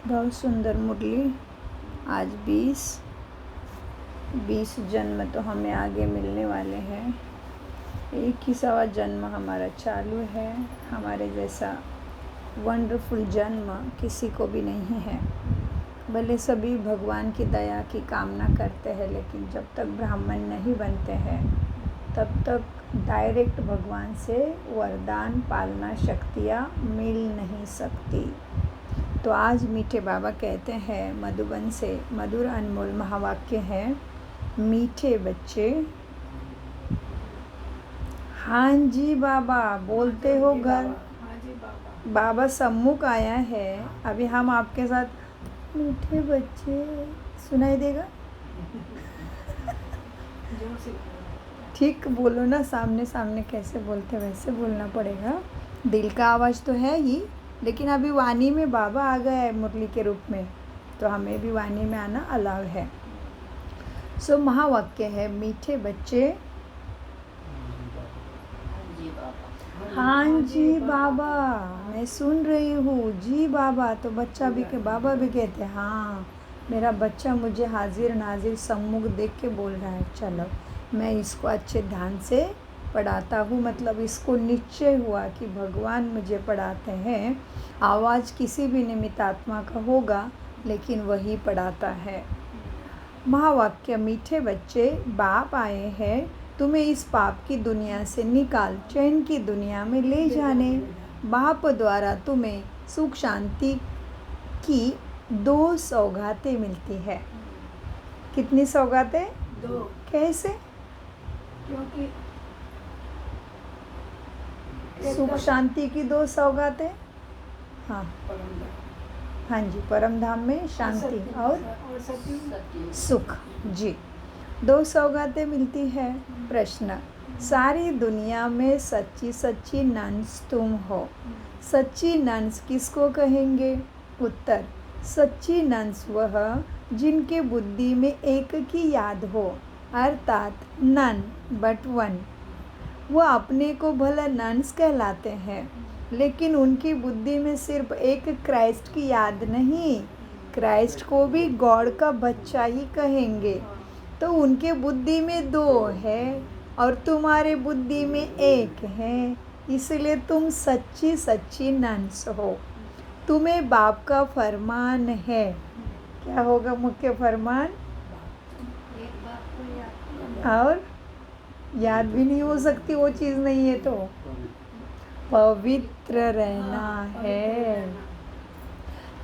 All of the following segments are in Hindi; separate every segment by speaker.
Speaker 1: बहुत सुंदर मुरली। आज 20 जन्म तो हमें आगे मिलने वाले हैं। 21वां जन्म हमारा चालू है। हमारे जैसा वंडरफुल जन्म किसी को भी नहीं है। भले सभी भगवान की दया की कामना करते हैं, लेकिन जब तक ब्राह्मण नहीं बनते हैं तब तक डायरेक्ट भगवान से वरदान पालना शक्तियाँ मिल नहीं सकती। तो आज मीठे बाबा कहते हैं मधुबन से मधुर अनमोल महावाक्य है। मीठे बच्चे, हाँ जी बाबा बोलते हो घर। बाबा सम्मुख आया है। अभी हम आपके साथ मीठे बच्चे सुनाई देगा। ठीक बोलो ना, सामने सामने कैसे बोलते वैसे बोलना पड़ेगा। दिल का आवाज़ तो है ही, लेकिन अभी वाणी में बाबा आ गया है मुरली के रूप में, तो हमें भी वाणी में आना अलाव है। सो महावाक्य है, मीठे बच्चे, हाँ जी बाबा मैं सुन रही हूँ जी बाबा। तो बच्चा भी के बाबा भी कहते हैं हाँ मेरा बच्चा मुझे हाजिर नाजिर सम्मुख देख के बोल रहा है, चलो मैं इसको अच्छे ध्यान से पढ़ाता हूँ। मतलब इसको निश्चय हुआ कि भगवान मुझे पढ़ाते हैं। आवाज़ किसी भी निमित्त आत्मा का होगा, लेकिन वही पढ़ाता है। महावाक्य, मीठे बच्चे, बाप आए हैं तुम्हें इस पाप की दुनिया से निकाल चैन की दुनिया में ले जाने। बाप द्वारा तुम्हें सुख शांति की 2 सौगातें मिलती है। कितनी सौगातें?
Speaker 2: 2।
Speaker 1: कैसे?
Speaker 2: क्योंकि
Speaker 1: सुख शांति की 2 सौगातें। हाँ जी, परम धाम में शांति और सुख जी, 2 सौगातें मिलती है। प्रश्न, सारी दुनिया में सच्ची सच्ची नंस तुम हो। सच्ची नंस किसको कहेंगे? उत्तर, सच्ची नंस वह जिनके बुद्धि में एक की याद हो, अर्थात नन बट वन। वो अपने को भला नंस कहलाते हैं, लेकिन उनकी बुद्धि में सिर्फ एक क्राइस्ट की याद नहीं, क्राइस्ट को भी गॉड का बच्चा ही कहेंगे। तो उनके बुद्धि में 2 है और तुम्हारे बुद्धि में 1 है, इसलिए तुम सच्ची सच्ची नंस हो। तुम्हें बाप का फरमान है। क्या होगा मुख्य फरमान? और याद भी नहीं हो सकती, वो चीज़ नहीं है तो पवित्र रहना है।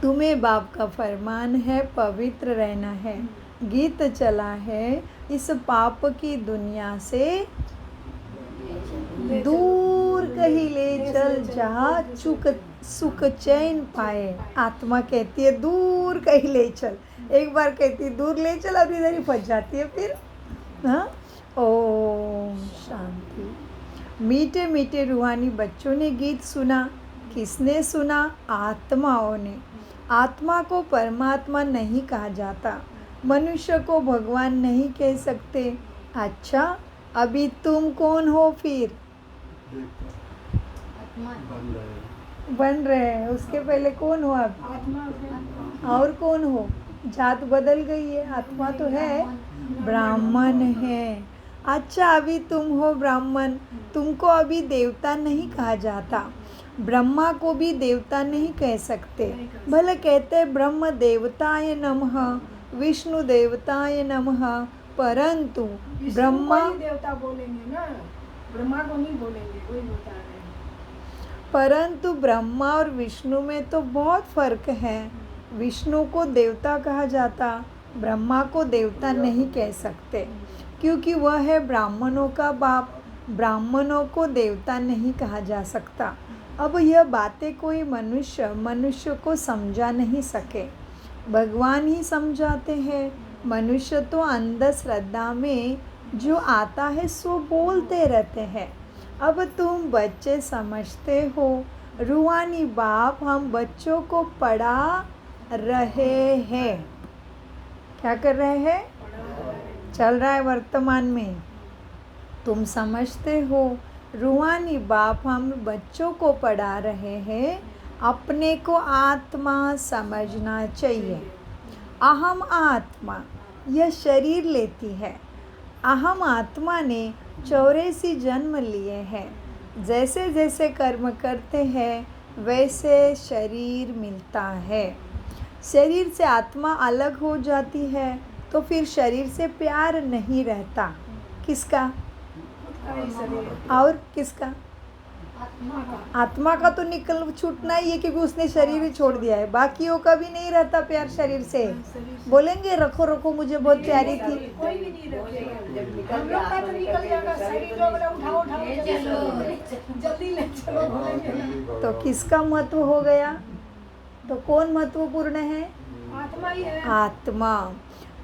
Speaker 1: तुम्हें बाप का फरमान है, पवित्र रहना है। गीत चला है, इस पाप की दुनिया से दूर कहीं ले चल जहाँ सुख चैन पाए। आत्मा कहती है दूर कहीं ले चल, एक बार कहती है दूर ले चल और इधर ही फंस जाती है फिर। हाँ, ओम शांति। मीठे मीठे रूहानी बच्चों ने गीत सुना। किसने सुना? आत्माओं ने। आत्मा को परमात्मा नहीं कहा जाता, मनुष्य को भगवान नहीं कह सकते। अच्छा, अभी तुम कौन हो फिर? बन रहे हैं। उसके पहले कौन हो आप? और कौन हो? जात बदल गई है, आत्मा तो है ब्राह्मण है। अच्छा, अभी तुम हो ब्राह्मण। तुमको अभी देवता नहीं कहा जाता, ब्रह्मा को भी देवता नहीं कह सकते। भले कहते ब्रह्म देवताय नमः, विष्णु देवताय नमः, परंतु ब्रह्मा
Speaker 2: देवता बोलेंगे ना, ब्रह्मा को नहीं बोलेंगे, कोई बता रहे।
Speaker 1: परंतु ब्रह्मा और विष्णु में तो बहुत फर्क है। विष्णु को देवता कहा जाता, ब्रह्मा को देवता नहीं कह सकते, क्योंकि वह है ब्राह्मणों का बाप। ब्राह्मणों को देवता नहीं कहा जा सकता। अब यह बातें कोई मनुष्य को समझा नहीं सके, भगवान ही समझाते हैं। मनुष्य तो अंधश्रद्धा में जो आता है सो बोलते रहते हैं। अब तुम बच्चे समझते हो, रूहानी बाप हम बच्चों को पढ़ा रहे हैं। क्या कर रहे हैं? चल रहा है वर्तमान में। तुम समझते हो, रूहानी बाप हम बच्चों को पढ़ा रहे हैं। अपने को आत्मा समझना चाहिए। अहम आत्मा यह शरीर लेती है। अहम आत्मा ने 84 जन्म लिए हैं। जैसे जैसे कर्म करते हैं वैसे शरीर मिलता है। शरीर से आत्मा अलग हो जाती है तो फिर शरीर से प्यार नहीं रहता। किसका? और किसका? आत्मा का तो निकल छूटना ही है, क्योंकि उसने शरीर ही छोड़ दिया है। बाकियों का भी नहीं रहता प्यार शरीर से। बोलेंगे रखो रखो मुझे बहुत प्यारी थी।
Speaker 2: कोई भी नहीं रखेगा। हम लोग का तो निकल जाएगा, शरीर लोग ना उठाओ जल्दी ले चलो बोलेंगे।
Speaker 1: तो किसका महत्व हो गया? तो कौन महत्वपूर्ण है?
Speaker 2: आत्मा ही है।
Speaker 1: आत्मा।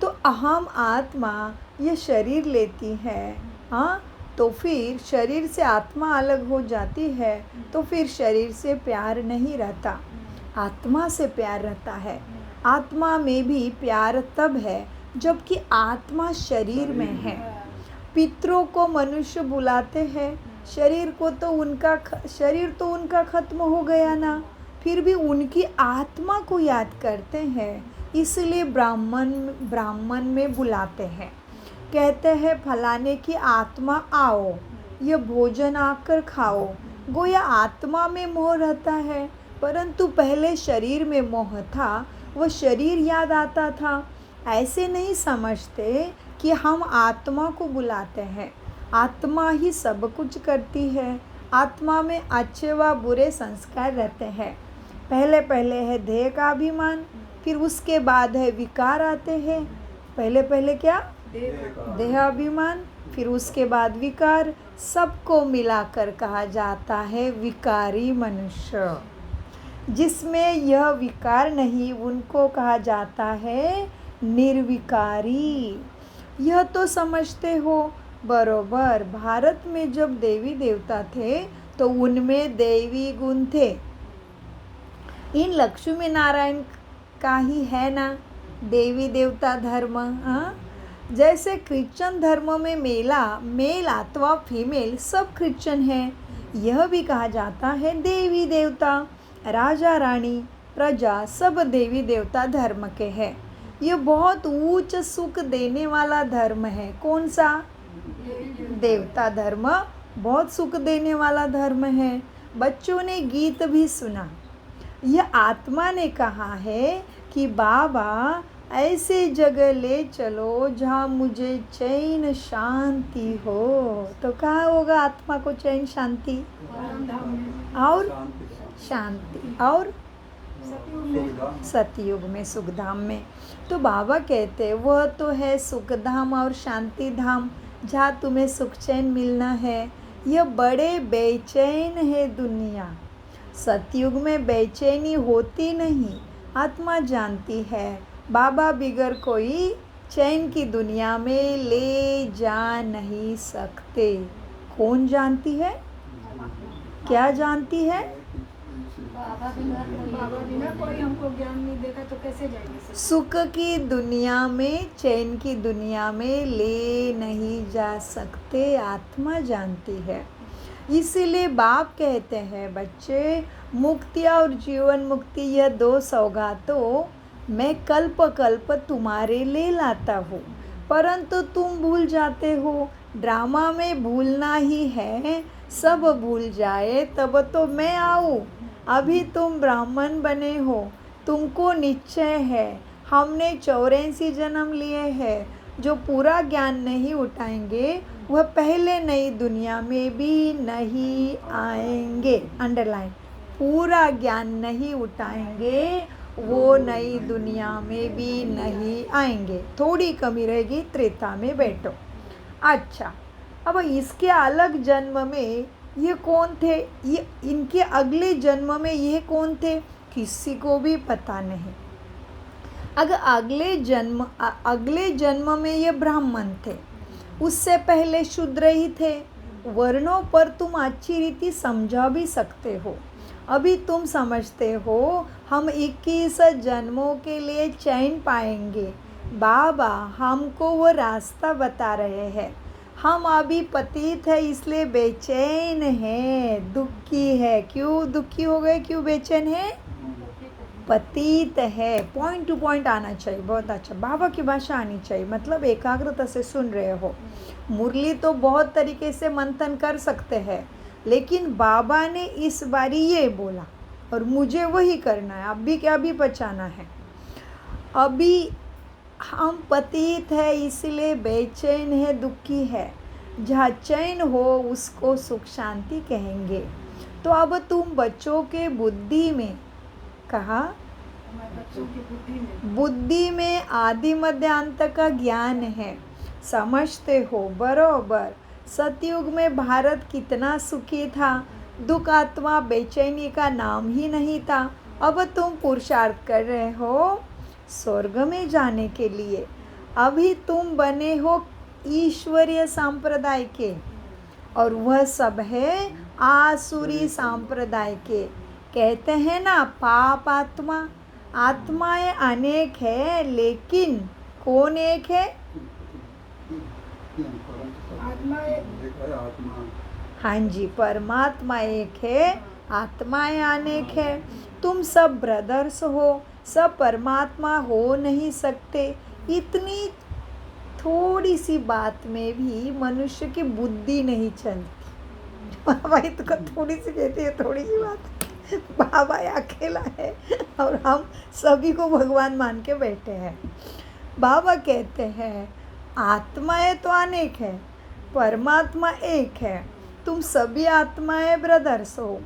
Speaker 1: तो अहम आत्मा ये शरीर लेती है। हाँ, तो फिर शरीर से आत्मा अलग हो जाती है तो फिर शरीर से प्यार नहीं रहता, आत्मा से प्यार रहता है। आत्मा में भी प्यार तब है जबकि आत्मा शरीर में है। पितरों को मनुष्य बुलाते हैं, शरीर तो उनका खत्म हो गया ना, फिर भी उनकी आत्मा को याद करते हैं, इसलिए ब्राह्मण में बुलाते हैं। कहते हैं फलाने की आत्मा आओ, ये भोजन आकर खाओ। गोया आत्मा में मोह रहता है, परंतु पहले शरीर में मोह था, वह शरीर याद आता था। ऐसे नहीं समझते कि हम आत्मा को बुलाते हैं। आत्मा ही सब कुछ करती है। आत्मा में अच्छे व बुरे संस्कार रहते हैं। पहले पहले है देह का अभिमान, फिर उसके बाद है विकार आते हैं। पहले क्या? देहाभिमान, फिर उसके बाद विकार। सबको मिलाकर कहा जाता है विकारी मनुष्य। जिसमें यह विकार नहीं उनको कहा जाता है निर्विकारी। यह तो समझते हो बरोबर। भारत में जब देवी देवता थे तो उनमें दैवी गुण थे। इन लक्ष्मी नारायण का ही है ना देवी देवता धर्म। हाँ, जैसे क्रिश्चियन धर्म में मेल अथवा फीमेल सब क्रिश्चियन है, यह भी कहा जाता है देवी देवता। राजा रानी प्रजा सब देवी देवता धर्म के हैं। यह बहुत उच्च सुख देने वाला धर्म है। कौन सा? देवता धर्म बहुत सुख देने वाला धर्म है। बच्चों ने गीत भी सुना। यह आत्मा ने कहा है कि बाबा ऐसे जगह ले चलो जहाँ मुझे चैन शांति हो। तो कहाँ होगा आत्मा को चैन शांति? और शांति और सतयुग में सुखधाम में। तो बाबा कहते वह तो है सुखधाम और शांति धाम जहाँ तुम्हें सुख चैन मिलना है। यह बड़े बेचैन है दुनिया। सतयुग में बेचैनी होती नहीं, आत्मा जानती है बाबा बिगर कोई चैन की दुनिया में ले जा नहीं सकते। कौन जानती है? क्या जानती है?
Speaker 2: बाबा बिना कोई हमको ज्ञान नहीं देगा तो कैसे जाएंगे?
Speaker 1: सुख की दुनिया में, चैन की दुनिया में ले नहीं जा सकते, आत्मा जानती है। इसीलिए बाप कहते हैं बच्चे, मुक्ति और जीवन मुक्ति यह दो सौगातों मैं कल्प कल्प तुम्हारे लिए लाता हूँ, परंतु तुम भूल जाते हो। ड्रामा में भूलना ही है, सब भूल जाए तब तो मैं आऊँ। अभी तुम ब्राह्मण बने हो, तुमको निश्चय है हमने 84 जन्म लिए हैं। जो पूरा ज्ञान नहीं उठाएंगे वह पहले नई दुनिया में भी नहीं आएंगे। अंडरलाइन, पूरा ज्ञान नहीं उठाएंगे वो नई दुनिया में भी नहीं आएंगे। थोड़ी कमी रहेगी, त्रेता में बैठो। अच्छा, अब इसके अलग जन्म में ये कौन थे? ये इनके अगले जन्म में ये कौन थे? किसी को भी पता नहीं। अगर अगले जन्म में ये ब्राह्मण थे, उससे पहले शूद्र ही थे। वर्णों पर तुम अच्छी रीति समझा भी सकते हो। अभी तुम समझते हो हम 21 जन्मों के लिए चैन पाएंगे। बाबा हमको वो रास्ता बता रहे हैं। हम अभी पतित है इसलिए बेचैन है, दुखी है। क्यों दुखी हो गए, क्यों बेचैन है? पतित है। पॉइंट टू पॉइंट आना चाहिए, बहुत अच्छा। बाबा की भाषा आनी चाहिए, मतलब एकाग्रता से सुन रहे हो। मुरली तो बहुत तरीके से मंथन कर सकते हैं, लेकिन बाबा ने इस बारी ये बोला और मुझे वही करना है। अभी क्या भी बचाना है। अभी हम पतित है इसलिए बेचैन है, दुखी है। जहाँ चैन हो उसको सुख शांति कहेंगे। तो अब तुम बच्चों के बुद्धि में कहा, बुद्धि में आदि मध्य अंत का ज्ञान है, समझते हो बरोबर। सतयुग में भारत कितना सुखी था, दुख आत्मा बेचैनी का नाम ही नहीं था। अब तुम पुरुषार्थ कर रहे हो स्वर्ग में जाने के लिए। अभी तुम बने हो ईश्वरीय संप्रदाय के, और वह सब है आसुरी संप्रदाय के। कहते हैं ना पाप आत्मा, आत्माएं अनेक है लेकिन कौन एक है? हाँ जी, परमात्मा एक है, आत्माएं अनेक है। तुम सब ब्रदर्स हो, सब परमात्मा हो नहीं सकते। इतनी थोड़ी सी बात में भी मनुष्य की बुद्धि नहीं चलती। बाबा इसको थोड़ी सी कहती है, थोड़ी सी बात। बाबा अकेला है और हम सभी को भगवान मान के बैठे हैं। बाबा कहते हैं आत्माएं तो अनेक है, परमात्मा एक है। तुम सभी आत्माएं ब्रदर्स हो,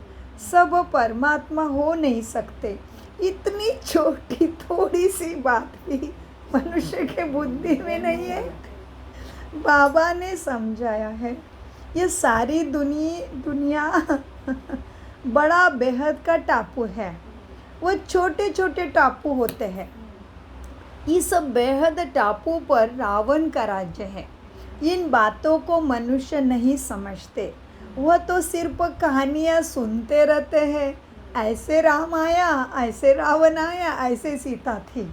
Speaker 1: सब परमात्मा हो नहीं सकते। इतनी छोटी थोड़ी सी बात भी मनुष्य के बुद्धि में नहीं है। बाबा ने समझाया है ये सारी दुनिया बड़ा बेहद का टापू है। वो छोटे छोटे टापू होते हैं। इस बेहद टापू पर रावण का राज्य है। इन बातों को मनुष्य नहीं समझते। वह तो सिर्फ कहानियाँ सुनते रहते हैं। ऐसे राम आया, ऐसे रावण आया, ऐसे सीता थी।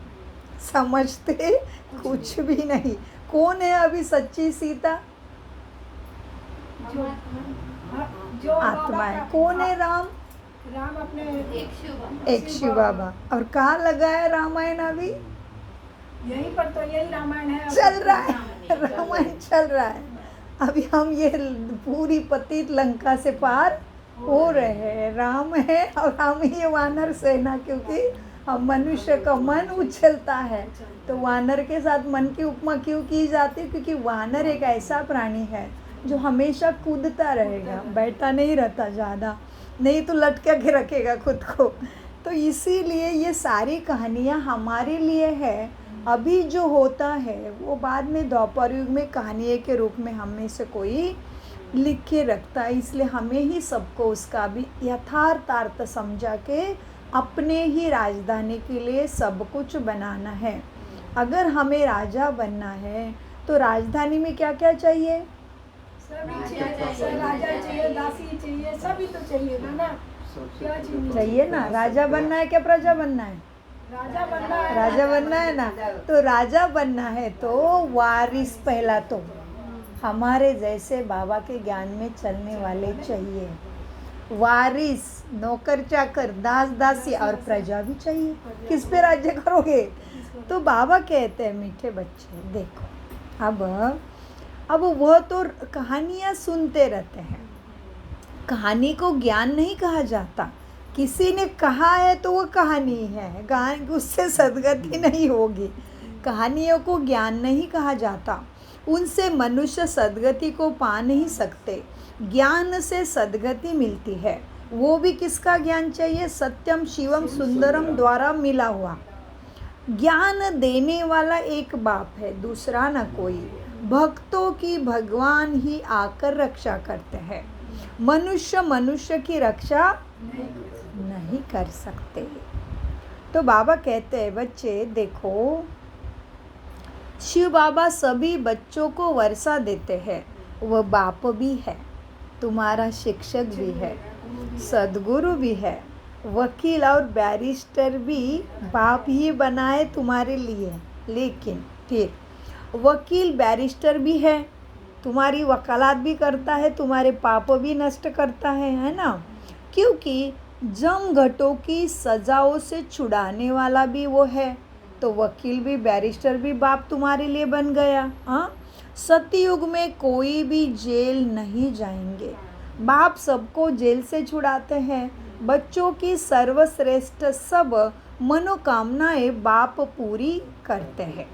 Speaker 1: समझते कुछ भी नहीं। कौन है अभी सच्ची सीता?
Speaker 2: जो
Speaker 1: आत्मा है। कौन है राम?
Speaker 2: राम अपने
Speaker 1: एक शिव बाबा। और कहाँ लगा है रामायण? अभी
Speaker 2: यहीं पर तो यही रामायण है,
Speaker 1: चल रहा है, रामायण चल रहा है। अभी हम ये पूरी पतित लंका से पार हो रहे हैं। राम है और हम ही वानर सेना, क्योंकि हम मनुष्य का मन उछलता है तो वानर के साथ मन की उपमा क्यों की जाती है? क्योंकि वानर एक ऐसा प्राणी है जो हमेशा कूदता रहेगा, बैठा नहीं रहता ज़्यादा, नहीं तो लटका के रखेगा खुद को। तो इसीलिए ये सारी कहानियाँ हमारे लिए है। अभी जो होता है वो बाद में द्वापर युग में कहानी के रूप में हम में से कोई लिख के रखता है। इसलिए हमें ही सबको उसका भी यथार्थार्थ समझा के अपने ही राजधानी के लिए सब कुछ बनाना है। अगर हमें राजा बनना है तो राजधानी में क्या क्या चाहिए?
Speaker 2: सभी चाहिए, राजा चाहिए, दासी चाहिए, सभी तो चाहिए ना। क्या
Speaker 1: चाहिए ना। राजा बनना है क्या प्रजा बनना है?
Speaker 2: राजा बनना है।
Speaker 1: राजा बनना है ना। तो राजा बनना है तो वारिस पहला तो हमारे जैसे बाबा के ज्ञान में चलने वाले चाहिए। वारिस, नौकर चाकर, दास दासी और प्रजा भी चाहिए। किस पे राज्य करोगे? तो बाबा कहते हैं मीठे बच्चे देखो, अब वह तो कहानियाँ सुनते रहते हैं। कहानी को ज्ञान नहीं कहा जाता। किसी ने कहा है तो वो कहानी है, उससे सद्गति नहीं होगी। कहानियों को ज्ञान नहीं कहा जाता। उनसे मनुष्य सद्गति को पा नहीं सकते। ज्ञान से सद्गति मिलती है। वो भी किसका ज्ञान चाहिए? सत्यम शिवम सुंदरम द्वारा मिला हुआ ज्ञान देने वाला एक बाप है, दूसरा न कोई। भक्तों की भगवान ही आकर रक्षा करते हैं। मनुष्य की रक्षा नहीं कर सकते। तो बाबा कहते हैं बच्चे देखो, शिव बाबा सभी बच्चों को वर्षा देते हैं। वह बाप भी है, तुम्हारा शिक्षक भी है, सद्गुरु भी है, वकील और बैरिस्टर भी बाप ही बनाए तुम्हारे लिए। लेकिन फिर वकील बैरिस्टर भी है, तुम्हारी वकालत भी करता है, तुम्हारे पाप भी नष्ट करता है ना। क्योंकि जमघटों की सजाओं से छुड़ाने वाला भी वो है, तो वकील भी, बैरिस्टर भी बाप तुम्हारे लिए बन गया। हाँ, सतयुग में कोई भी जेल नहीं जाएंगे, बाप सबको जेल से छुड़ाते हैं। बच्चों की सर्वश्रेष्ठ सब मनोकामनाएं बाप पूरी करते हैं।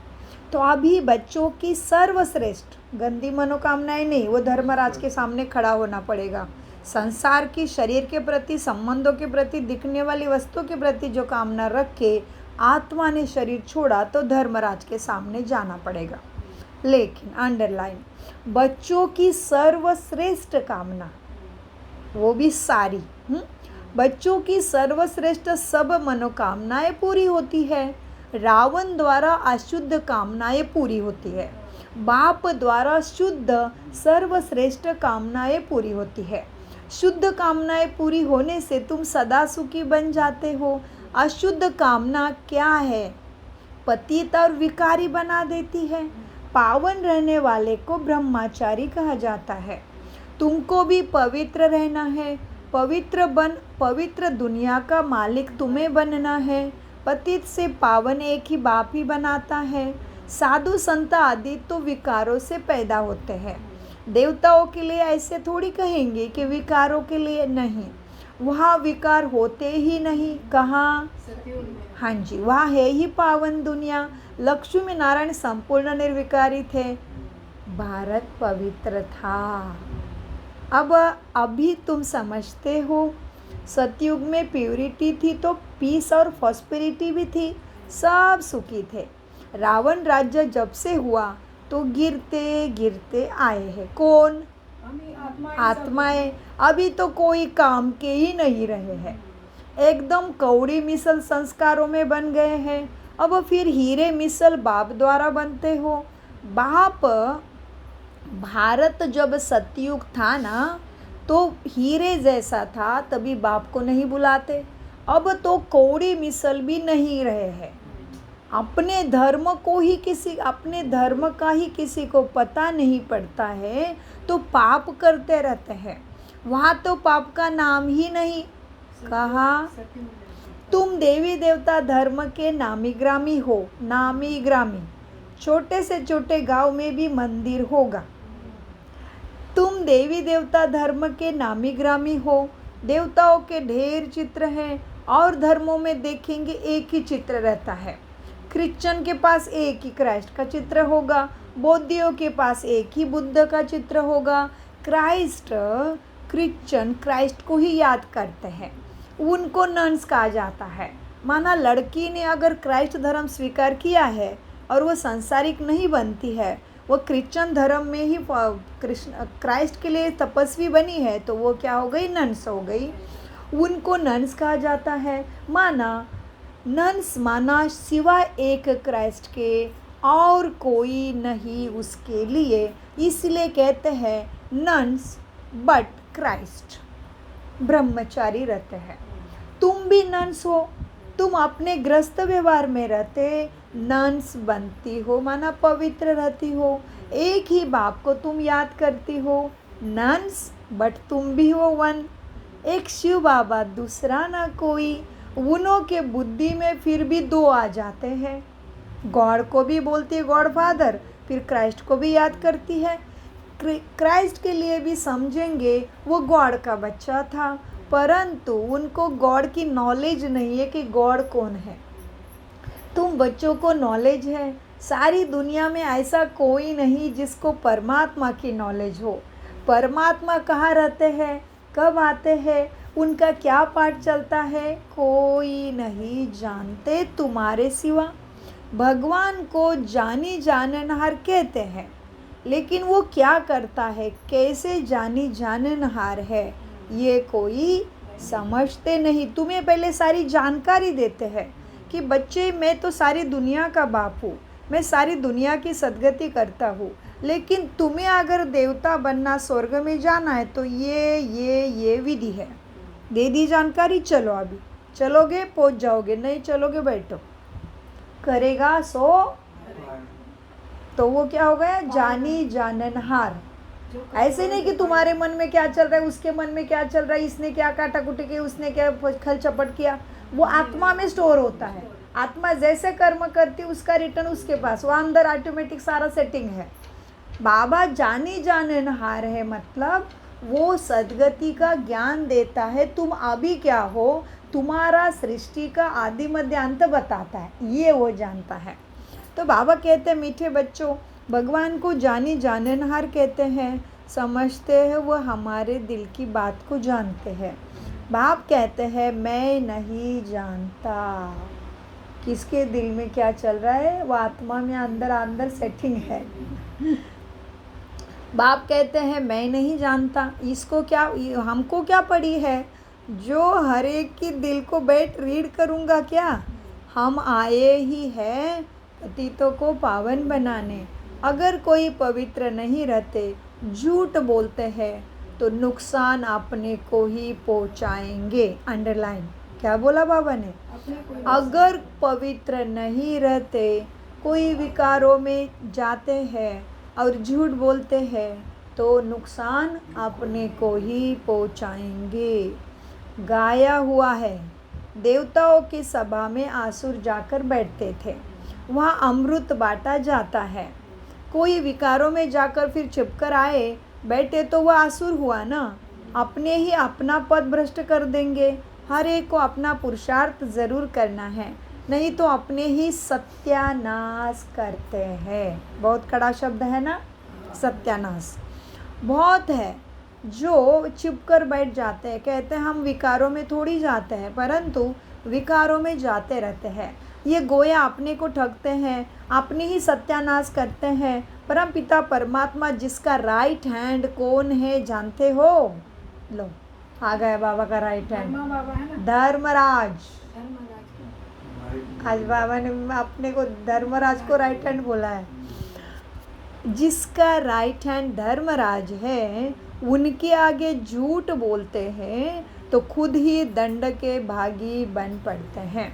Speaker 1: तो अभी बच्चों की सर्वश्रेष्ठ गंदी मनोकामनाएं नहीं, वो धर्मराज के सामने खड़ा होना पड़ेगा। संसार की, शरीर के प्रति, संबंधों के प्रति, दिखने वाली वस्तुओं के प्रति जो कामना रख के आत्मा ने शरीर छोड़ा तो धर्मराज के सामने जाना पड़ेगा। लेकिन अंडरलाइन, बच्चों की सर्वश्रेष्ठ कामना, वो भी सारी, बच्चों की सर्वश्रेष्ठ सब मनोकामनाएं पूरी होती है। रावण द्वारा अशुद्ध कामनाएं पूरी होती है, बाप द्वारा शुद्ध सर्वश्रेष्ठ कामनाएं पूरी होती है। शुद्ध कामनाएं पूरी होने से तुम सदा सुखी बन जाते हो। अशुद्ध कामना क्या है? पतित और विकारी बना देती है। पावन रहने वाले को ब्रह्मचारी कहा जाता है। तुमको भी पवित्र रहना है, पवित्र दुनिया का मालिक तुम्हें बनना है। पतित से पावन एक ही बाप ही बनाता है। साधु संत आदि तो विकारों से पैदा होते हैं। देवताओं के लिए ऐसे थोड़ी कहेंगे कि विकारों के लिए नहीं, वहाँ विकार होते ही नहीं। कहाँ? हाँ जी, वहाँ है ही पावन दुनिया। लक्ष्मी नारायण संपूर्ण निर्विकारी थे, भारत पवित्र था। अब अभी तुम समझते हो, सतयुग में प्योरिटी थी तो पीस और प्रॉस्पेरिटी भी थी, सब सुखी थे। रावण राज्य जब से हुआ तो गिरते गिरते आए हैं। कौन? आत्माएं। अभी तो कोई काम के ही नहीं रहे हैं, एकदम कौड़ी मिसल संस्कारों में बन गए हैं। अब फिर हीरे मिसल बाप द्वारा बनते हो। बाप, भारत जब सतयुग था ना तो हीरे जैसा था, तभी बाप को नहीं बुलाते। अब तो कौड़ी मिसल भी नहीं रहे हैं। अपने धर्म का ही किसी को पता नहीं पड़ता है तो पाप करते रहते हैं। वहाँ तो पाप का नाम ही नहीं। कहा? तुम देवी देवता धर्म के नामी ग्रामी हो। नामी ग्रामी, छोटे से छोटे गांव में भी मंदिर होगा। तुम देवी देवता धर्म के नामी ग्रामी हो। देवताओं के ढेर चित्र हैं और धर्मों में देखेंगे एक ही चित्र रहता है। क्रिश्चियन के पास एक ही क्राइस्ट का चित्र होगा, बौद्धियों के पास एक ही बुद्ध का चित्र होगा। क्रिश्चियन क्राइस्ट को ही याद करते हैं, उनको नन्स कहा जाता है। माना लड़की ने अगर क्राइस्ट धर्म स्वीकार किया है और वो सांसारिक नहीं बनती है, वो क्रिश्चियन धर्म में ही क्राइस्ट के लिए तपस्वी बनी है, तो वो क्या हो गई? नन्स हो गई। उनको नन्स कहा जाता है। नन्स माना सिवाय एक क्राइस्ट के और कोई नहीं उसके लिए, इसलिए कहते हैं नन्स बट क्राइस्ट। ब्रह्मचारी रहते हैं। तुम भी नन्स हो, तुम अपने ग्रस्त व्यवहार में रहते नन्स बनती हो, माना पवित्र रहती हो। एक ही बाप को तुम याद करती हो, नन्स बट तुम भी हो वन। एक शिव बाबा, दूसरा ना कोई। उनों के बुद्धि में फिर भी दो आ जाते हैं। गॉड को भी बोलती है गॉड फादर, फिर क्राइस्ट को भी याद करती है। क्राइस्ट के लिए भी समझेंगे वो गॉड का बच्चा था, परंतु उनको गॉड की नॉलेज नहीं है कि गॉड कौन है। तुम बच्चों को नॉलेज है। सारी दुनिया में ऐसा कोई नहीं जिसको परमात्मा की नॉलेज हो। परमात्मा कहाँ रहते हैं, कब आते हैं, उनका क्या पाठ चलता है, कोई नहीं जानते तुम्हारे सिवा। भगवान को जानी जाननहार कहते हैं, लेकिन वो क्या करता है, कैसे जानी जाननहार है, ये कोई समझते नहीं। तुम्हें पहले सारी जानकारी देते हैं कि बच्चे, मैं तो सारी दुनिया का बाप हूँ, मैं सारी दुनिया की सद्गति करता हूँ, लेकिन तुम्हें अगर देवता बनना, स्वर्ग में जाना है तो ये विधि है। दे दी जानकारी, चलो अभी चलोगे पहुँच जाओगे, नहीं चलोगे बैठो। करेगा सो तो वो क्या हो गया, जानी जाननहार। ऐसे नहीं कि तुम्हारे मन में क्या चल रहा है, उसके मन में क्या चल रहा है, इसने क्या काटा कुटी की, उसने क्या खल चपट किया, वो आत्मा में स्टोर होता है। आत्मा जैसे कर्म करती उसका रिटर्न उसके पास, वो अंदर ऑटोमेटिक सारा सेटिंग है। बाबा जानी जाननहार है, मतलब वो सदगति का ज्ञान देता है। तुम अभी क्या हो, तुम्हारा सृष्टि का आदि मध्य अंत बताता है, ये वो जानता है। तो बाबा कहते हैं मीठे बच्चों, भगवान को जानी जाननहार कहते हैं, समझते हैं वो हमारे दिल की बात को जानते हैं। बाप कहते हैं मैं नहीं जानता किसके दिल में क्या चल रहा है, वो आत्मा में अंदर अंदर सेटिंग है। बाप कहते हैं मैं नहीं जानता, इसको क्या, हमको क्या पड़ी है जो हर एक की दिल को बैठ रीड करूँगा क्या। हम आए ही हैं पतितों को पावन बनाने। अगर कोई पवित्र नहीं रहते, झूठ बोलते हैं, तो नुकसान अपने को ही पहुंचाएंगे। अंडरलाइन क्या बोला बाबा ने, अगर पवित्र नहीं रहते, कोई विकारों में जाते हैं और झूठ बोलते हैं, तो नुकसान अपने को ही पहुंचाएंगे। गाया हुआ है, देवताओं की सभा में आसुर जाकर बैठते थे, वहाँ अमृत बांटा जाता है। कोई विकारों में जाकर फिर छिपकर आए बैठे तो वह आसुर हुआ ना, अपने ही अपना पद भ्रष्ट कर देंगे। हर एक को अपना पुरुषार्थ ज़रूर करना है, नहीं तो अपने ही सत्यानाश करते हैं। बहुत कड़ा शब्द है ना, सत्यानाश बहुत है। जो छिपकर बैठ जाते हैं, कहते हैं हम विकारों में थोड़ी जाते हैं, परंतु विकारों में जाते रहते हैं। ये गोया अपने को ठगते हैं, अपने ही सत्यानाश करते हैं। परम पिता परमात्मा जिसका राइट हैंड कौन है जानते हो? लो आ गया बाबा का राइट हैंड, धर्मराज। आज बाबा ने अपने को धर्मराज को राइट हैंड बोला है। जिसका राइट हैंड धर्मराज है, उनके आगे झूठ बोलते हैं तो खुद ही दंड के भागी बन पड़ते हैं।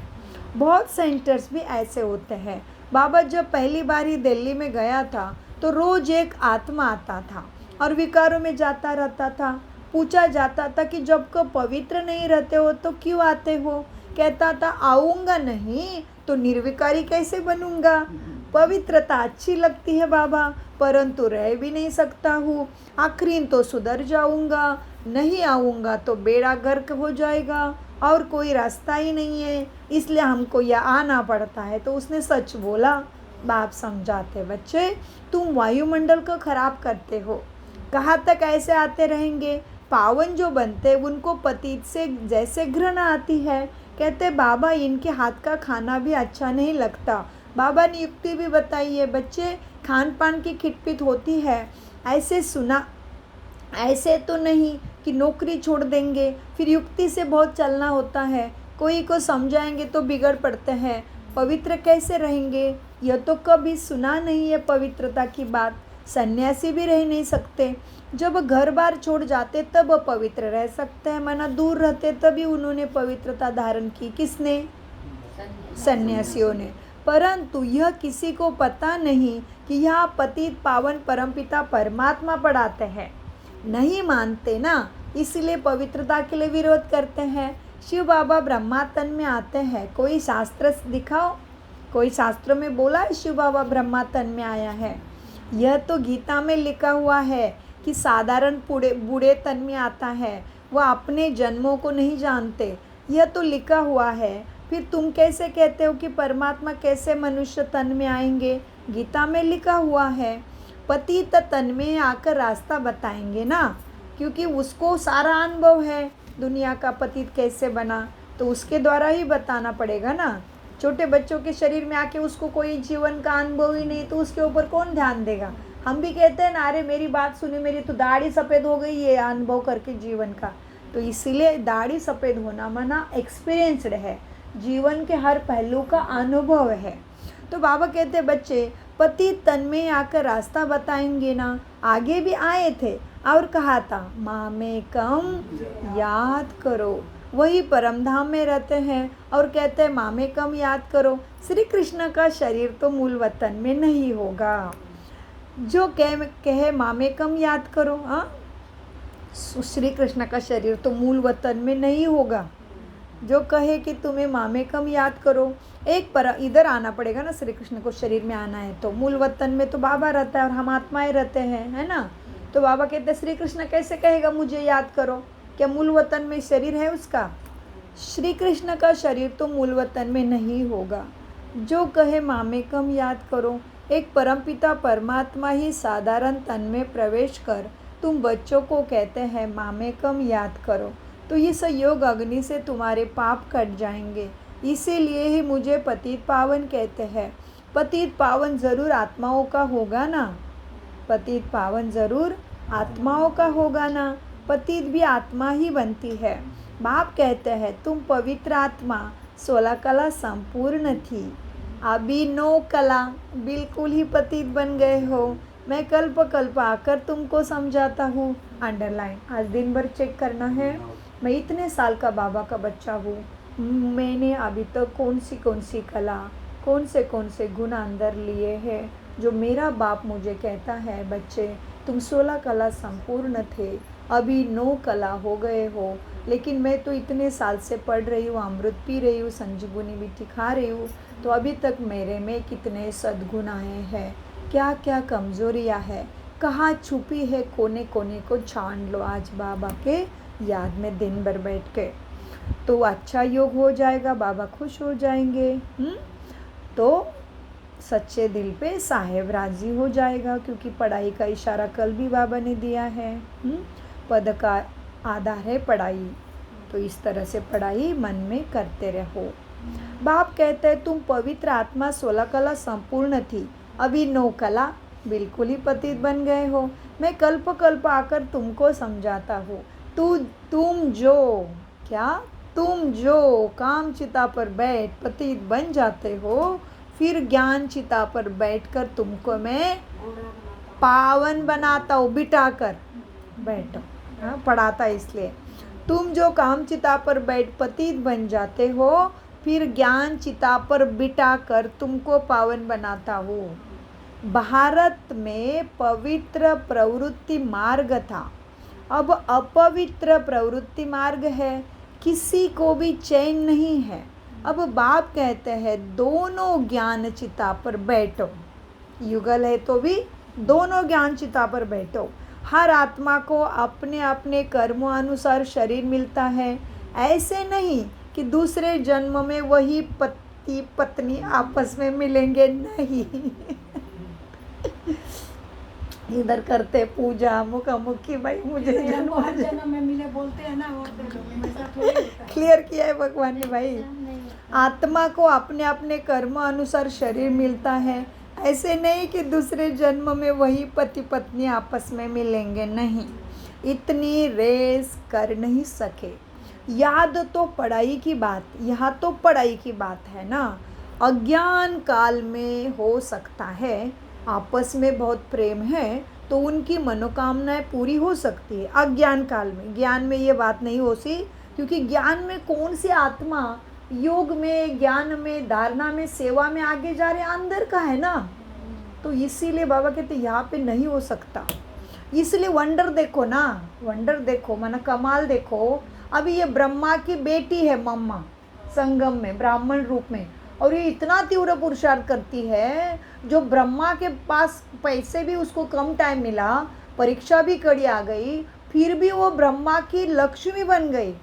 Speaker 1: बहुत सेंटर्स भी ऐसे होते हैं। बाबा जब पहली बार ही दिल्ली में गया था तो रोज़ एक आत्मा आता था और विकारों में जाता रहता था। पूछा जाता था कि जब को पवित्र नहीं रहते हो तो क्यों आते हो? कहता था आऊँगा नहीं तो निर्विकारी कैसे बनूँगा। पवित्रता अच्छी लगती है बाबा, परंतु रह भी नहीं सकता हूँ। आखिरी तो सुधर जाऊँगा, नहीं आऊँगा तो बेड़ा गर्क हो जाएगा और कोई रास्ता ही नहीं है, इसलिए हमको यह आना पड़ता है। तो उसने सच बोला। बाप समझाते, बच्चे तुम वायुमंडल को खराब करते हो, कहाँ तक ऐसे आते रहेंगे? पावन जो बनते उनको पतित से जैसे घृणा आती है। कहते बाबा इनके हाथ का खाना भी अच्छा नहीं लगता। बाबा ने युक्ति भी बताई है, बच्चे खान पान की खिटपिट होती है, ऐसे सुना, ऐसे तो नहीं कि नौकरी छोड़ देंगे, फिर युक्ति से बहुत चलना होता है। कोई को समझाएंगे तो बिगड़ पड़ते हैं, पवित्र कैसे रहेंगे? यह तो कभी सुना नहीं है पवित्रता की बात। सन्यासी भी रह नहीं सकते, जब घर बार छोड़ जाते तब पवित्र रह सकते हैं, माना दूर रहते तभी उन्होंने पवित्रता धारण की। किसने? सन्यासियों ने। परंतु यह किसी को पता नहीं कि यह पतित पावन परमपिता परमात्मा पढ़ाते हैं। नहीं मानते ना, इसलिए पवित्रता के लिए विरोध करते हैं। शिव बाबा ब्रह्मा तन में आते हैं, कोई शास्त्र दिखाओ, कोई शास्त्र में बोला है शिव बाबा ब्रह्मा तन में आया है? यह तो गीता में लिखा हुआ है कि साधारण बूढ़े तन में आता है, वह अपने जन्मों को नहीं जानते, यह तो लिखा हुआ है। फिर तुम कैसे कहते हो कि परमात्मा कैसे मनुष्य तन में आएंगे? गीता में लिखा हुआ है, पतित तन में आकर रास्ता बताएंगे ना, क्योंकि उसको सारा अनुभव है दुनिया का पतित कैसे बना, तो उसके द्वारा ही बताना पड़ेगा ना। छोटे बच्चों के शरीर में आके उसको कोई जीवन का अनुभव ही नहीं, तो उसके ऊपर कौन ध्यान देगा? हम भी कहते हैं ना, अरे मेरी बात सुनी, मेरी तो दाढ़ी सफ़ेद हो गई ये अनुभव करके जीवन का। तो इसीलिए दाढ़ी सफ़ेद होना माना एक्सपीरियंसड है, जीवन के हर पहलू का अनुभव है। तो बाबा कहते बच्चे पति तन में आकर रास्ता बताएंगे ना। आगे भी आए थे और कहा था माँ में कम याद करो, वही परम धाम में रहते हैं और कहते हैं माँ में कम याद करो। श्री कृष्ण का शरीर तो मूल वतन में नहीं होगा। जो कहे मामेकम याद करो। हाँ, श्री कृष्ण का शरीर तो मूल वतन में नहीं होगा। जो कहे कि तुम्हें मामेकम याद करो, एक पर इधर आना पड़ेगा ना, श्री कृष्ण को शरीर में आना है तो। मूल वतन में तो बाबा रहता है और हम आत्माएं रहते हैं, है ना। तो बाबा कहते हैं श्री कृष्ण कैसे कहेगा मुझे याद करो, क्या मूल वतन में शरीर है उसका? श्री कृष्ण का शरीर तो मूल वतन में नहीं होगा। जो कहे मामेकम याद करो, एक परमपिता परमात्मा ही साधारण तन में प्रवेश कर तुम बच्चों को कहते हैं मामेकम याद करो, तो इस योग अग्नि से तुम्हारे पाप कट जाएंगे। इसीलिए ही मुझे पतित पावन कहते हैं। पतित पावन ज़रूर आत्माओं का होगा ना, पतित पावन ज़रूर आत्माओं का होगा ना। पतित भी आत्मा ही बनती है। बाप कहते हैं तुम पवित्र आत्मा 16 कला संपूर्ण थी, अभी 9 कला बिल्कुल ही पतित बन गए हो। मैं कल्प कल्प आकर तुमको समझाता हूँ। अंडरलाइन, आज दिन भर चेक करना है। मैं इतने साल का बाबा का बच्चा हूँ, मैंने अभी तक कौन सी कला, कौन से गुण अंदर लिए हैं, जो मेरा बाप मुझे कहता है बच्चे तुम 16 कला संपूर्ण थे, अभी 9 कला हो गए हो। लेकिन मैं तो इतने साल से पढ़ रही हूँ, अमृत पी रही हूँ, संजीवनी भी खा रही हूँ, तो अभी तक मेरे में कितने सद्गुण आए हैं, क्या क्या कमज़ोरियाँ हैं, कहाँ छुपी है, कोने कोने को छान लो आज बाबा के याद में दिन भर बैठ के, तो अच्छा योग हो जाएगा, बाबा खुश हो जाएंगे। तो सच्चे दिल पे साहेब राजी हो जाएगा, क्योंकि पढ़ाई का इशारा कल भी बाबा ने दिया है। पद का आधार है पढ़ाई, तो इस तरह से पढ़ाई मन में करते रहो। बाप कहते हैं तुम पवित्र आत्मा 16 कला संपूर्ण थी, अभी 9 कला बिल्कुल ही पतित बन गए हो। मैं कल्प कल्प आकर तुमको समझाता हूँ। तुम जो काम चिता पर बैठ पतित बन जाते हो, फिर ज्ञान चिता पर बैठकर तुमको मैं पावन बनाता हूँ। बिठा कर बैठो, पढ़ाता इसलिए। तुम जो काम चिता पर बैठ पतित बन जाते हो, फिर ज्ञान चिता पर बिठा कर तुमको पावन बनाता हूँ। भारत में पवित्र प्रवृत्ति मार्ग था, अब अपवित्र प्रवृत्ति मार्ग है, किसी को भी चैन नहीं है। अब बाप कहते हैं दोनों ज्ञान चिता पर बैठो, युगल है तो भी दोनों ज्ञान चिता पर बैठो। हर आत्मा को अपने अपने कर्मों अनुसार शरीर मिलता है, ऐसे नहीं कि दूसरे जन्म में वही पति पत्नी आपस में मिलेंगे, नहीं। इधर करते पूजा मुखामुखी, भाई मुझे
Speaker 2: जन्म में मिले बोलते हैं ना, वो
Speaker 1: क्लियर किया है भगवान ने भाई। आत्मा को अपने अपने कर्म अनुसार शरीर मिलता है, ऐसे नहीं कि दूसरे जन्म में वही पति पत्नी आपस में मिलेंगे, नहीं। इतनी रेस कर नहीं सके। याद तो पढ़ाई की बात, यहाँ तो पढ़ाई की बात है ना। अज्ञान काल में हो सकता है, आपस में बहुत प्रेम है तो उनकी मनोकामनाएं पूरी हो सकती है अज्ञान काल में। ज्ञान में ये बात नहीं होती, क्योंकि ज्ञान में कौन सी आत्मा योग में, ज्ञान में, धारणा में, सेवा में आगे जा रहे, अंदर का है ना। तो इसीलिए बाबा कहते यहाँ पे नहीं हो सकता। इसलिए वंडर देखो ना, वंडर देखो माना कमाल देखो। अभी ये ब्रह्मा की बेटी है मम्मा, संगम में ब्राह्मण रूप में, और ये इतना तीव्र पुरुषार्थ करती है, जो ब्रह्मा के पास पैसे भी उसको कम टाइम मिला, परीक्षा भी कड़ी आ गई, फिर भी वो ब्रह्मा की लक्ष्मी बन गई।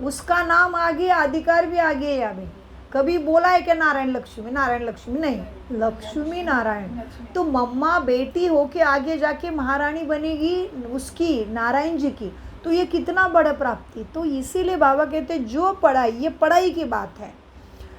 Speaker 1: उसका नाम आ गया, अधिकार भी आ गया। अभी कभी बोला है कि नारायण लक्ष्मी, नारायण लक्ष्मी नहीं, लक्ष्मी नारायण। तो मम्मा बेटी हो के आगे जाके महारानी बनेगी उसकी, नारायण जी की, तो ये कितना बड़ा प्राप्ति। तो इसीलिए बाबा कहते हैं जो पढ़ाई, ये पढ़ाई की बात है,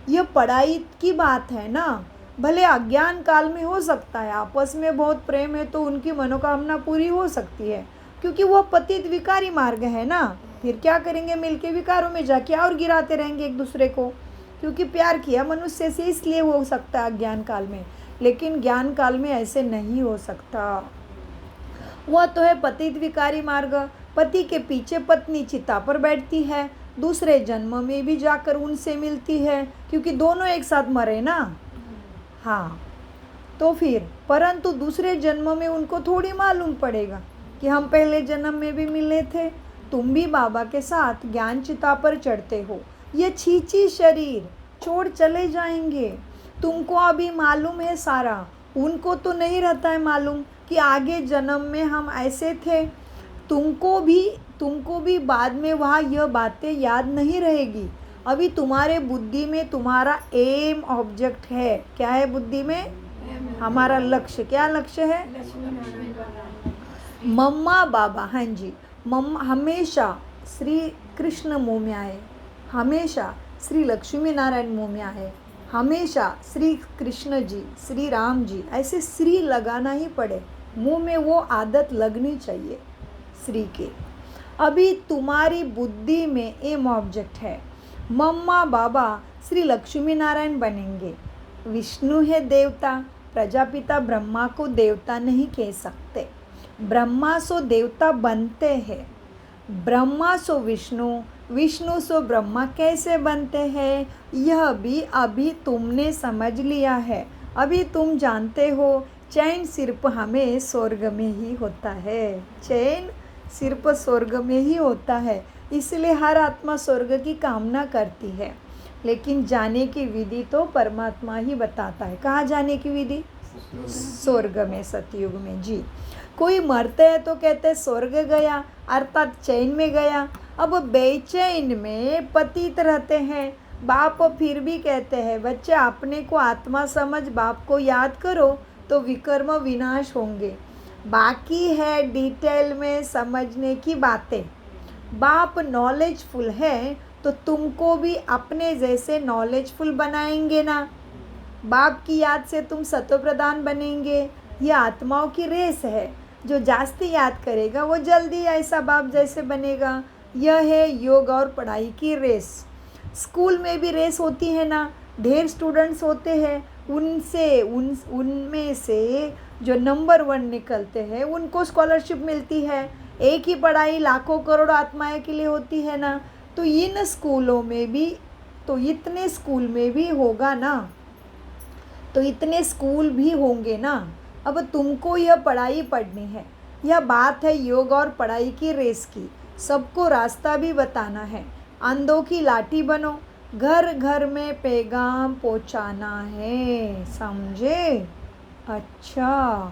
Speaker 1: ये पढ़ाई की बात है ना। भले अज्ञान काल में हो सकता है, आपस में बहुत प्रेम है तो उनकी मनोकामना पूरी हो सकती है, क्योंकि वो पतित विकारी मार्ग है ना। फिर क्या करेंगे, मिलके विकारों में जाके और गिराते रहेंगे एक दूसरे को, क्योंकि प्यार किया मनुष्य से, इसलिए हो सकता है अज्ञान काल में। लेकिन ज्ञान काल में ऐसे नहीं हो सकता। वह तो है पतित विकारी मार्ग। पति के पीछे पत्नी चिता पर बैठती है, दूसरे जन्म में भी जाकर उनसे मिलती है, क्योंकि दोनों एक साथ मरे ना। हाँ, तो फिर परंतु दूसरे जन्म में उनको थोड़ी मालूम पड़ेगा कि हम पहले जन्म में भी मिले थे। तुम भी बाबा के साथ ज्ञान चिता पर चढ़ते हो, ये छींची शरीर छोड़ चले जाएंगे। तुमको अभी मालूम है सारा, उनको तो नहीं रहता है मालूम कि आगे जन्म में हम ऐसे थे। तुमको भी बाद में वहाँ यह बातें याद नहीं रहेगी। अभी तुम्हारे बुद्धि में तुम्हारा एम ऑब्जेक्ट है। क्या है बुद्धि में? हमारा लक्ष्य। क्या लक्ष्य है? मम्मा बाबा। हाँ जी, मम्मा हमेशा श्री कृष्ण मुँह में आए, हमेशा श्री लक्ष्मी नारायण मुँह में आए, हमेशा श्री कृष्ण जी, श्री राम जी, ऐसे श्री लगाना ही पड़े मुँह में, वो आदत लगनी चाहिए श्री के। अभी तुम्हारी बुद्धि में एम ऑब्जेक्ट है, मम्मा बाबा श्री लक्ष्मी नारायण बनेंगे। विष्णु है देवता, प्रजापिता ब्रह्मा को देवता नहीं कह सकते। ब्रह्मा सो देवता बनते हैं, ब्रह्मा सो विष्णु, विष्णु सो ब्रह्मा कैसे बनते हैं, यह भी अभी तुमने समझ लिया है। अभी तुम जानते हो चैन सिर्फ हमें स्वर्ग में ही होता है, चैन सिर्फ स्वर्ग में ही होता है। इसलिए हर आत्मा स्वर्ग की कामना करती है, लेकिन जाने की विधि तो परमात्मा ही बताता है। कहाँ जाने की विधि? स्वर्ग में, सतयुग में जी। कोई मरते हैं तो कहते हैं स्वर्ग गया, अर्थात चैन में गया। अब बेचैन में पतित रहते हैं। बाप फिर भी कहते हैं बच्चे अपने को आत्मा समझ, बाप को याद करो तो विकर्म विनाश होंगे। बाकी है डिटेल में समझने की बातें। बाप नॉलेजफुल है तो तुमको भी अपने जैसे नॉलेजफुल बनाएंगे ना। बाप की याद से तुम सतो प्रधान बनेंगे। ये आत्माओं की रेस है, जो जास्ती याद करेगा वो जल्दी ऐसा बाप जैसे बनेगा। यह है योग और पढ़ाई की रेस। स्कूल में भी रेस होती है ना, ढेर स्टूडेंट्स होते हैं, उनमें से जो नंबर 1 निकलते हैं उनको स्कॉलरशिप मिलती है। एक ही पढ़ाई लाखों करोड़ आत्माएं के लिए होती है ना। तो इन स्कूलों में भी तो इतने स्कूल में भी होगा ना, तो इतने स्कूल भी होंगे ना। अब तुमको यह पढ़ाई पढ़नी है, यह बात है योग और पढ़ाई की रेस की। सबको रास्ता भी बताना है। अंधों की लाठी बनो, घर घर में पैगाम पहुंचाना है, समझे? अच्छा,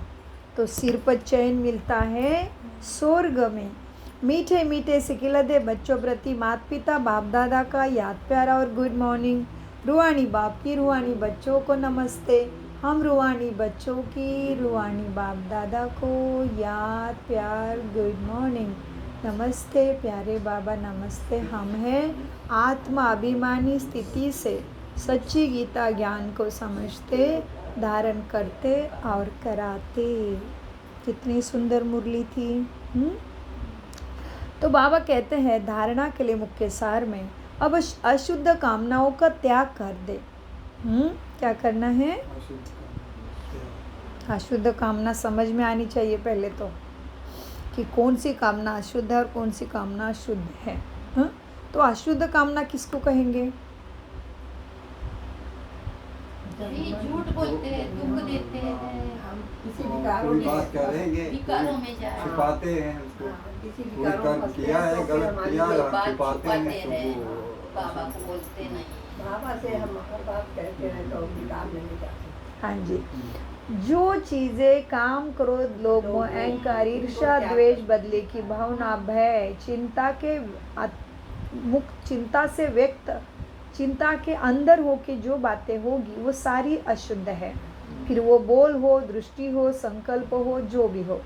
Speaker 1: तो सिर पर चैन मिलता है स्वर्ग में। मीठे मीठे सिकिलदे बच्चों प्रति माता पिता बाप दादा का याद प्यारा और गुड मॉर्निंग। रूहानी बाप की रूहानी बच्चों को नमस्ते। हम रूहानी बच्चों की रूहानी बाप दादा को याद प्यार गुड मॉर्निंग। नमस्ते प्यारे बाबा, नमस्ते। हम हैं आत्मा अभिमानी स्थिति से सच्ची गीता ज्ञान को समझते, धारण करते और कराते। कितनी सुंदर मुरली थी। तो बाबा कहते हैं धारणा के लिए मुख्य सार में अब अशुद्ध कामनाओं का त्याग कर दे। क्या करना है? अशुद्ध कामना समझ में आनी चाहिए पहले तो, कि कौन सी कामना अशुद्ध है और कौन सी कामना शुद्ध है। तो अशुद्ध कामना किसको कहेंगे?
Speaker 3: झूठ बोलते हैं, दुख देते हैं,
Speaker 2: किसी
Speaker 4: कोई बात करेंगे,
Speaker 3: विकारों में जाए,
Speaker 4: छिपाते हैं उसको।
Speaker 2: किसी
Speaker 4: कोई कर किया है, गलत किया है,
Speaker 3: बात
Speaker 4: छिपाते
Speaker 3: छुपाते
Speaker 4: हैं
Speaker 3: हैं,
Speaker 4: तो वो
Speaker 3: बाबा को बोलते नहीं।
Speaker 2: बाबा से हम हर बात कहते हैं तो विकार नहीं जाते।
Speaker 1: हाँ जी। जो चीज़ें काम, क्रोध, लोभ, मोह, अहंकार, ईर्ष्या, द्वेष, बदले की भावना, भय, चिंता से व्यक्त, चिंता के अंदर हो के जो बातें होगी वो सारी अशुद्ध है। फिर वो बोल हो, दृष्टि हो, संकल्प हो, जो भी हो।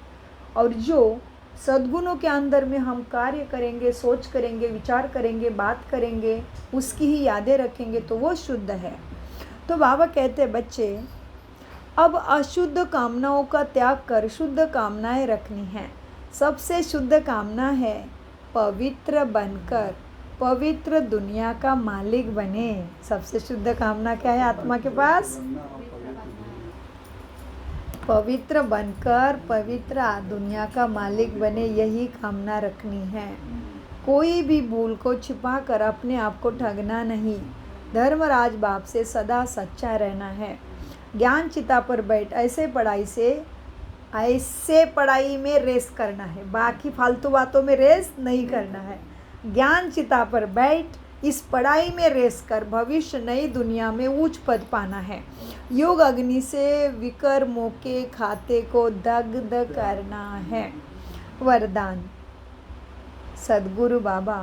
Speaker 1: और जो सद्गुणों के अंदर में हम कार्य करेंगे, सोच करेंगे, विचार करेंगे, बात करेंगे, उसकी ही यादें रखेंगे तो वो शुद्ध है। तो बाबा कहते हैं बच्चे अब अशुद्ध कामनाओं का त्याग कर शुद्ध कामनाएं रखनी है। सबसे शुद्ध कामना है पवित्र बनकर पवित्र दुनिया का मालिक बने। सबसे शुद्ध कामना क्या है आत्मा के पास? पवित्र बनकर पवित्र दुनिया का मालिक बने, यही कामना रखनी है। कोई भी भूल को छिपा कर अपने आप को ठगना नहीं। धर्मराज बाप से सदा सच्चा रहना है। ज्ञान चिता पर बैठ, ऐसे पढ़ाई में रेस करना है, बाकी फालतू बातों में रेस नहीं करना है। ज्ञान चिता पर बैठ, इस पढ़ाई में रेस कर भविष्य नई दुनिया में उच्च पद पाना है। योग अग्नि से विकर्मों के खाते को दग्ध करना है। वरदान। सद्गुरु बाबा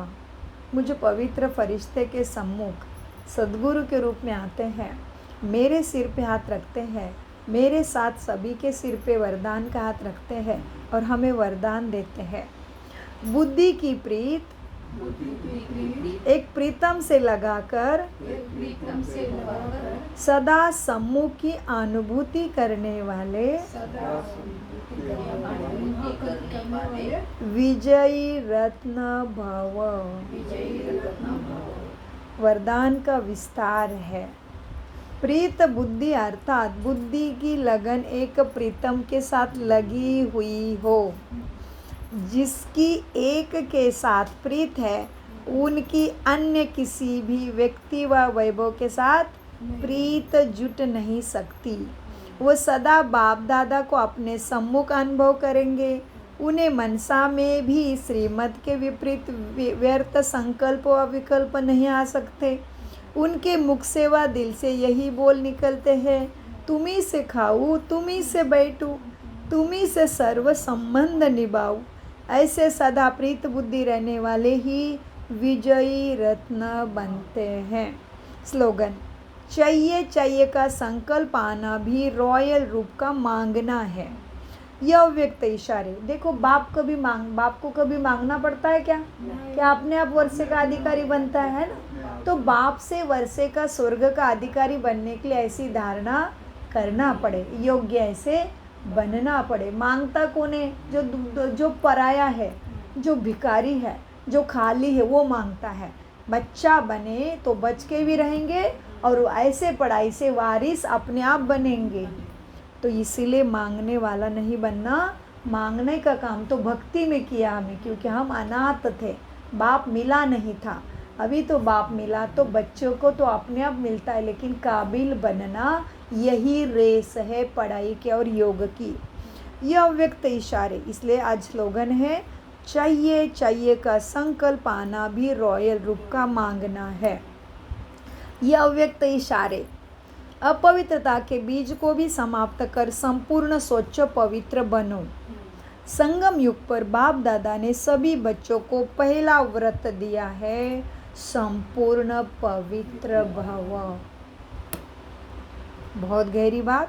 Speaker 1: मुझे पवित्र फरिश्ते के सम्मुख सद्गुरु के रूप में आते हैं, मेरे सिर पे हाथ रखते हैं, मेरे साथ सभी के सिर पे वरदान का हाथ रखते हैं और हमें वरदान देते हैं। बुद्धि की प्रीत एक प्रीतम से लगाकर सदा सम्मुख की अनुभूति करने वाले विजयी रत्न भव। वरदान का विस्तार है। प्रीत बुद्धि अर्थात बुद्धि की लगन एक प्रीतम के साथ लगी हुई हो। जिसकी एक के साथ प्रीत है, उनकी अन्य किसी भी व्यक्ति व वैभव के साथ प्रीत जुट नहीं सकती। वो सदा बाप दादा को अपने सम्मुख अनुभव करेंगे। उन्हें मनसा में भी श्रीमत के विपरीत व्यर्थ संकल्प व विकल्प नहीं आ सकते। उनके मुख से व दिल से यही बोल निकलते हैं, तुम्ही से खाऊं, तुम्ही से बैठूं, तुम्ही से सर्व संबंध निभाऊं। ऐसे सदा प्रीत बुद्धि रहने वाले ही विजयी रत्न बनते हैं। स्लोगन। चाहिए का संकल्प आना भी रॉयल रूप का मांगना है। यह अव्यक्त इशारे। देखो बाप को कभी मांगना पड़ता है क्या? क्या अपने आप वर्षे का अधिकारी बनता है ना? तो बाप से वर्षे का स्वर्ग का अधिकारी बनने के लिए ऐसी धारणा करना पड़े, योग्य ऐसे बनना पड़े। मांगता कौन है? जो पराया है, जो भिखारी है, जो खाली है, वो मांगता है। बच्चा बने तो बच के भी रहेंगे और ऐसे पढ़ाई से वारिस अपने आप बनेंगे। तो इसीलिए मांगने वाला नहीं बनना। मांगने का काम तो भक्ति में किया हमें, क्योंकि हम अनाथ थे, बाप मिला नहीं था। अभी तो बाप मिला तो बच्चों को तो अपने आप मिलता है, लेकिन काबिल बनना यही रेस है पढ़ाई की और योग की। यह अव्यक्त इशारे। इसलिए आज स्लोगन है, चाहिए का संकल्प आना भी रॉयल रूप का मांगना है। यह अव्यक्त इशारे अपवित्रता के बीज को भी समाप्त कर संपूर्ण स्वच्छ पवित्र बनो। संगम युग पर बाप दादा ने सभी बच्चों को पहला व्रत दिया है, संपूर्ण पवित्र भव। बहुत गहरी बात।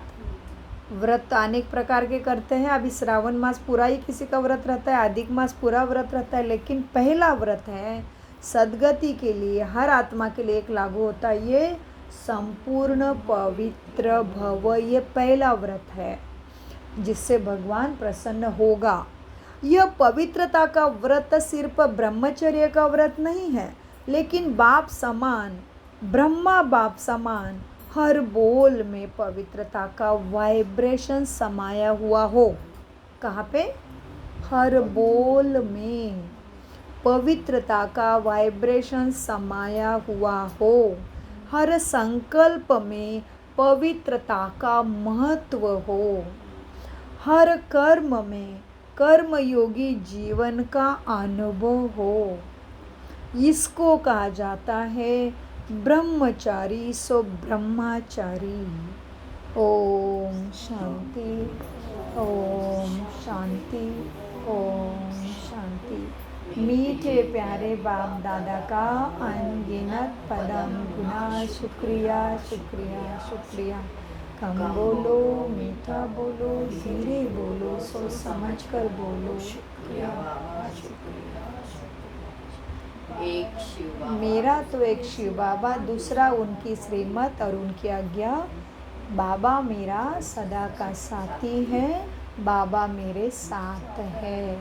Speaker 1: व्रत अनेक प्रकार के करते हैं। अभी श्रावण मास पूरा ही किसी का व्रत रहता है, अधिक मास पूरा व्रत रहता है, लेकिन पहला व्रत है सद्गति के लिए, हर आत्मा के लिए एक लागू होता है। ये संपूर्ण पवित्र भव, ये पहला व्रत है जिससे भगवान प्रसन्न होगा। यह पवित्रता का व्रत सिर्फ ब्रह्मचर्य का व्रत नहीं है, लेकिन बाप समान, ब्रह्मा बाप समान हर बोल में पवित्रता का वाइब्रेशन समाया हुआ हो। कहाँ पे? हर बोल में पवित्रता का वाइब्रेशन समाया हुआ हो। हर संकल्प में पवित्रता का महत्व हो। हर कर्म में कर्मयोगी जीवन का अनुभव हो। इसको कहा जाता है ब्रह्मचारी सो ब्रह्मचारी। ओम शांति, ओम शांति, ओम शांति। मीठे प्यारे बाप दादा का अनगिनत पदम गुना शुक्रिया शुक्रिया शुक्रिया। कम बोलो, मीठा बोलो, धीरे बोलो, सोच समझ कर बोलो। मेरा तो एक शिव बाबा, दूसरा उनकी श्रीमत और उनकी आज्ञा। बाबा मेरा सदा का साथी है, बाबा मेरे साथ है।